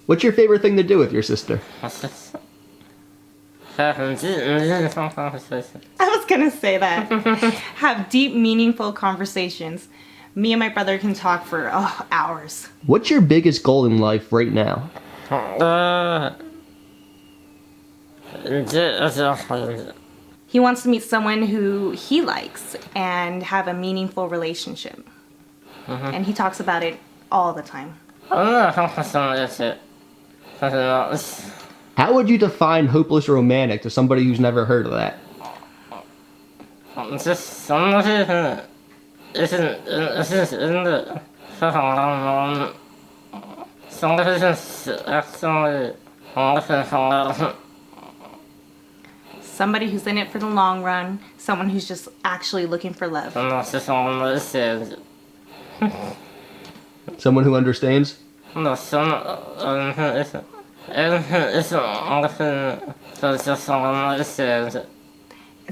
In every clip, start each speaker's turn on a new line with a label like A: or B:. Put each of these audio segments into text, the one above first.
A: What's your favorite thing to do with your sister?
B: I
C: was gonna say that. Have deep, meaningful conversations. Me and my brother can talk for hours.
A: What's your biggest goal in life right now?
C: He wants to meet someone who he likes and have a meaningful relationship. And he talks about it all the time.
A: How would you define hopeless romantic to somebody who's never heard of that?
C: Somebody who's in it for the long run. Someone who's just actually looking for love.
A: Someone who understands?
C: It's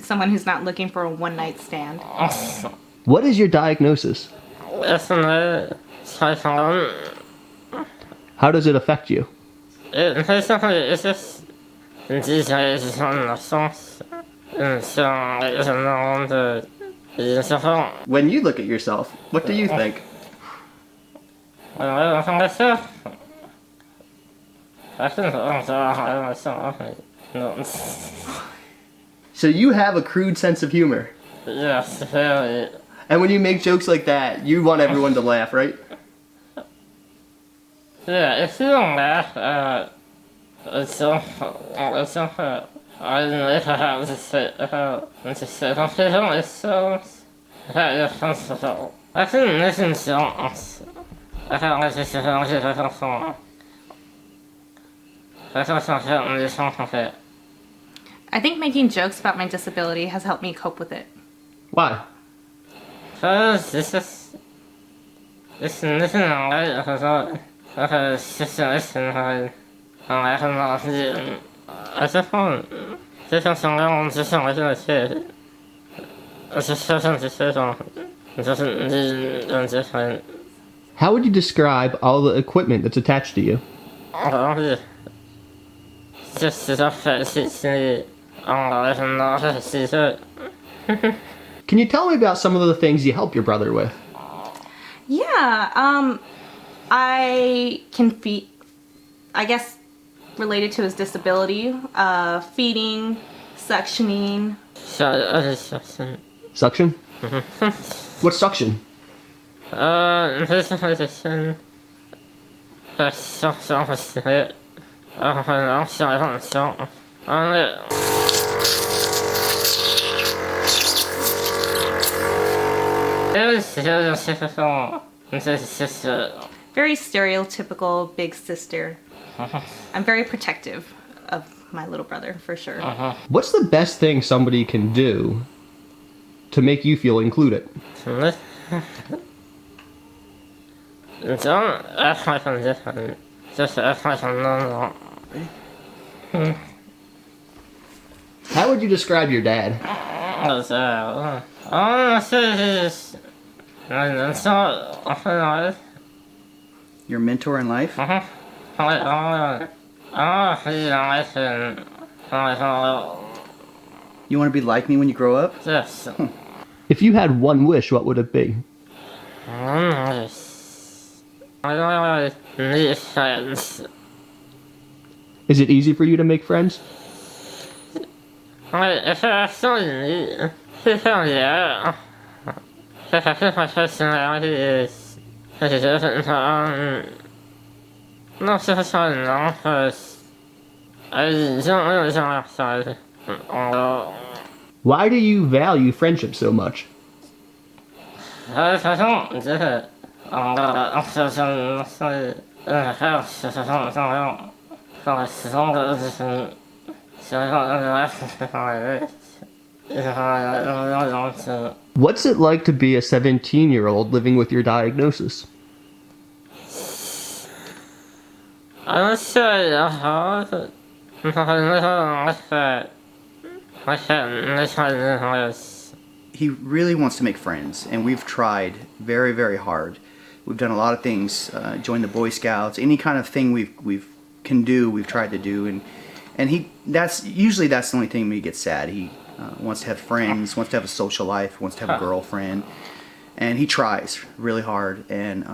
C: someone who's not looking for a one-night stand.
A: What is your diagnosis? How does it affect you? When you look at yourself, what do you think? So you have a crude sense of humor.
B: Yes, very.
A: And when you make jokes like that, you want everyone to laugh, right?
B: Yeah, if you don't laugh, it's okay. I don't know if I have to say something, it's so very sensitive. I can listen to songs. I can listen to songs.
C: I think making jokes about my disability has helped me cope with it.
A: Why?
B: Because it's listen
A: How would you describe all the equipment that's attached to you? Can you tell me about some of the things you help your brother with?
C: Yeah, I can feed, I guess, related to his disability, feeding, suctioning.
A: Suction? What's suction?
C: Very stereotypical big sister. I'm very protective of my little brother, for sure.
A: What's the best thing somebody can do to make you feel included?
B: Don't act like I'm different. Just act like I'm normal.
A: How would you describe your dad?
D: Your mentor in life? You want to be like me when you grow up?
B: Yes.
A: If you had one wish, what would it be?
B: I don't need friends.
A: Is it easy for you to make friends?
B: If I actually need people, yeah. If I think my personality is different from not so fun, because I don't really outside.
A: Why do you value friendship so much?
B: If I don't do it,
A: What's it like to be a 17-year-old living with your diagnosis?
B: I would say hard.
D: He really wants to make friends, and we've tried very, very hard. We've done a lot of things, joined the Boy Scouts, any kind of thing we've can do, we've tried to do, and that's the only thing when he gets sad. He wants to have friends, wants to have a social life, wants to have a girlfriend, and he tries really hard. And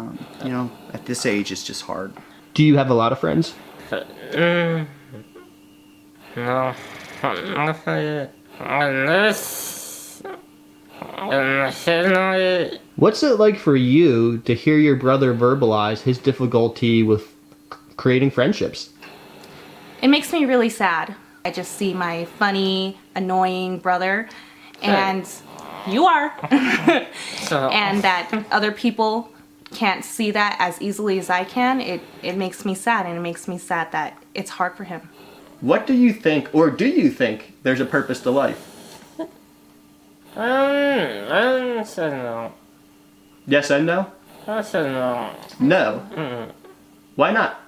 D: at this age, it's just hard.
A: Do you have a lot of friends?
B: No.
A: What's it like for you to hear your brother verbalize his difficulty with creating friendships?
C: It makes me really sad. I just see my funny, annoying brother, and you are. And that other people can't see that as easily as I can. It makes me sad, and it makes me sad that it's hard for him.
A: What do you think, or do you think, there's a purpose to life?
B: I said no.
A: Yes and no?
B: I said no.
A: No. Why not?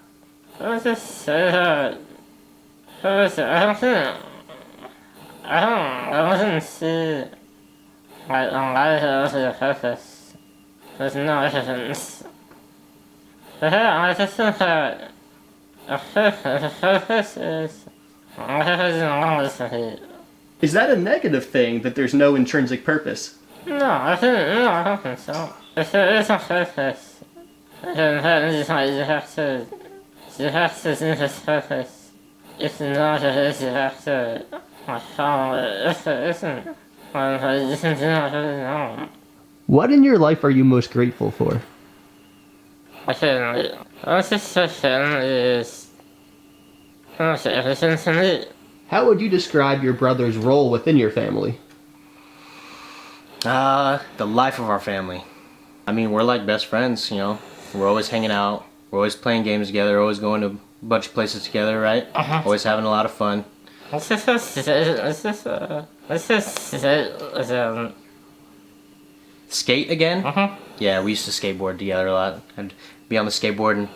B: I just said that. I don't see like life as a purpose. There's no evidence. I just think that a purpose is honestly.
A: Is that a negative thing, that there's no intrinsic purpose?
B: No, I don't think so. If there is a purpose, then you have to do this purpose. If not, you have to follow it. If there isn't, you can do it alone.
A: What in your life are you most grateful for?
B: My family. I just say family is almost everything to me.
A: How would you describe your brother's role within your family?
E: The life of our family. I mean, we're like best friends, We're always hanging out. We're always playing games together. Always going to a bunch of places together, right? Always having a lot of fun. Skate again? Yeah, we used to skateboard together a lot. I'd be on the skateboard and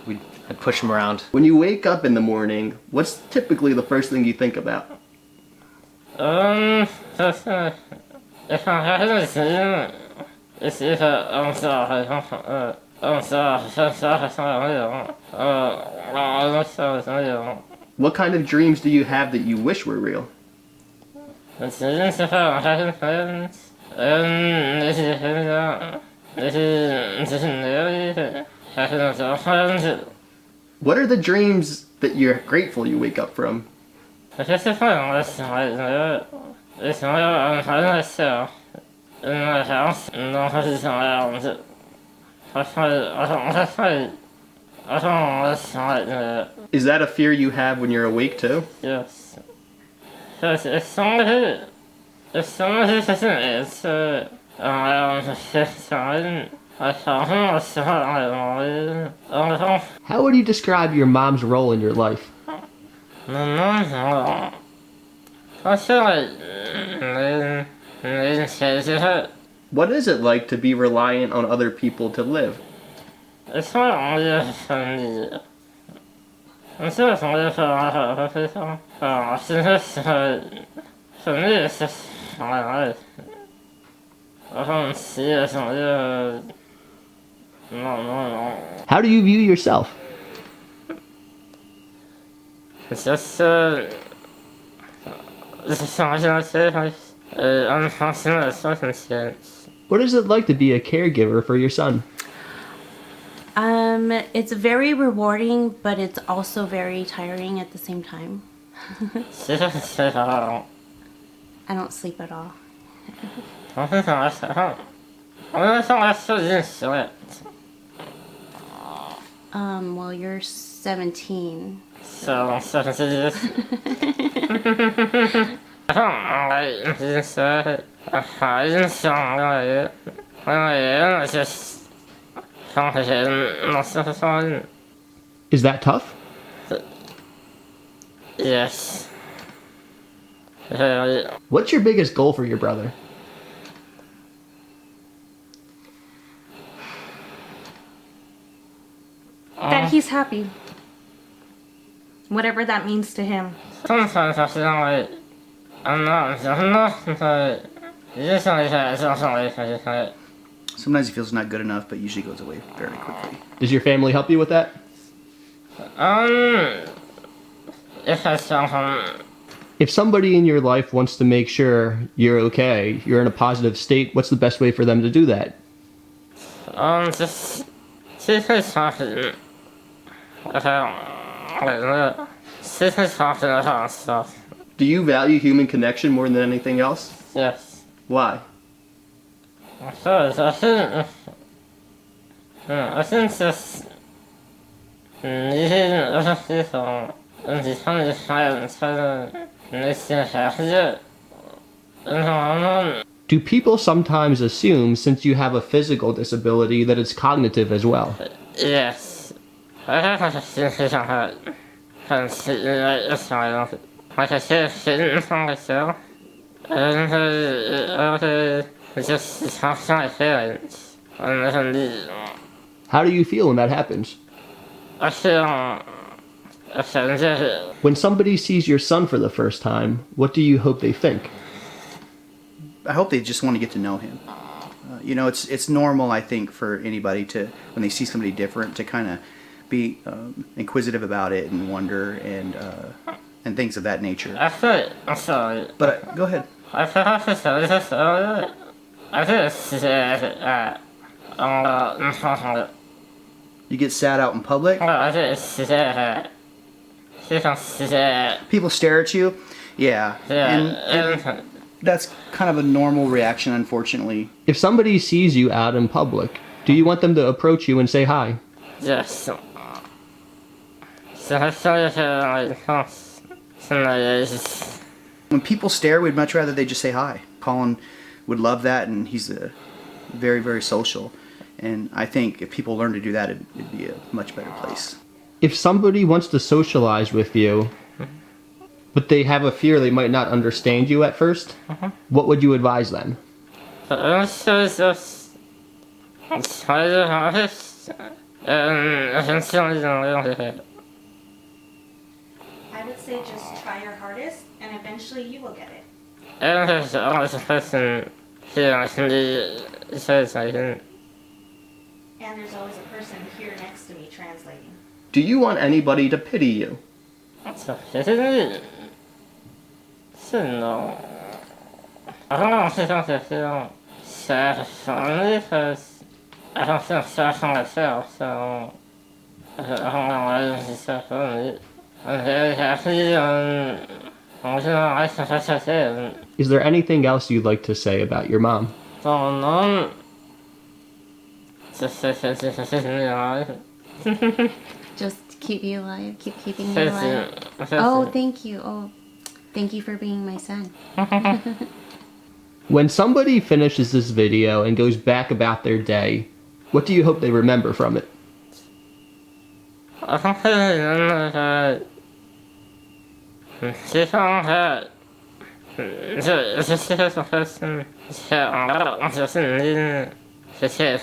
E: I'd push him around.
A: When you wake up in the morning, what's typically the first thing you think about?
B: If I hadn't seen it, it's either I'm sorry.
A: What kind of dreams do you have that you wish were real?
B: It's just if I had friends, this is
A: What are the dreams that you're grateful you wake up from?
B: it's just if I it's my myself in my house, nobody's around it. I don't like that.
A: Is that a fear you have when you're awake too?
B: Yes. Because if somebody doesn't answer around the fifth time, I tell him I start my morning.
A: How would you describe your mom's role in your life?
B: I feel like
A: What is it like to be reliant on other people to live?
B: it's not only for me. It's not only for other people. It's just for me, it's just my life. I don't see it as no.
A: How do you view yourself?
B: It's just unfortunate circumstance.
A: What is it like to be a caregiver for your son?
F: It's very rewarding, but it's also very tiring at the same time.
B: She doesn't sleep at all.
F: I don't sleep at all.
B: I think I slept at home. I thought I still didn't sleep.
F: Well, you're 17.
B: So I'm starting to do this. I don't like this. I didn't sound like it. When I am, I just comprehend most of the time.
A: Is that tough?
B: Yes.
A: What's your biggest goal for your brother?
C: That he's happy. Whatever that means to him.
B: Sometimes I feel like I'm not, but usually it's also like
D: Sometimes he feels not good enough, but usually goes away very quickly.
A: Does your family help you with that? If somebody in your life wants to make sure you're okay, you're in a positive state, what's the best way for them to do that?
B: Just talking about stuff.
A: Do you value human connection more than anything else?
B: Yes.
A: Why?
B: Because I think just needing other people and becoming silent makes you happier.
A: Do people sometimes assume, since you have a physical disability, that it's cognitive as well?
B: Yes. I have a sensation that can sit like a silent. Like I said, sitting from myself. And just talk to my parents. And
A: How do you feel when that happens?
B: I feel offended.
A: When somebody sees your son for the first time, what do you hope they think?
D: I hope they just want to get to know him. It's normal, I think, for anybody to, when they see somebody different, to kind of be inquisitive about it and wonder and things of that nature.
B: I'm sorry.
D: But go ahead.
B: I forgot to say this earlier. I just said,
D: You get sad out in public.
B: I just said,
D: People stare at you. Yeah. And that's kind of a normal reaction, unfortunately.
A: If somebody sees you out in public, do you want them to approach you and say hi?
B: Yes. So I started to
D: When people stare, we'd much rather they just say hi. Colin would love that, and he's very, very social. And I think if people learn to do that, it'd be a much better place.
A: If somebody wants to socialize with you, but they have a fear they might not understand you at first, what would you advise them?
B: also just try the hardest and eventually they'll get it.
C: I would say just try your hardest, and eventually you will get it.
B: And there's always a person here actually says I didn't.
C: And there's always a person here next to me translating.
A: Do you want anybody to pity you?
B: So no. I don't actually think I feel sad for me because I don't feel sad for myself, so I don't know why this is sad for me. I'm very happy and I think that's it.
A: Is there anything else you'd like to say about your mom?
B: So no. Just me alive.
F: Just keep you alive. Keep keeping you alive. Oh, thank you. Oh, thank you for being my son.
A: When somebody finishes this video and goes back about their day, what do you hope they remember from it?
B: I hope they remember that people that just because a person doesn't mean to say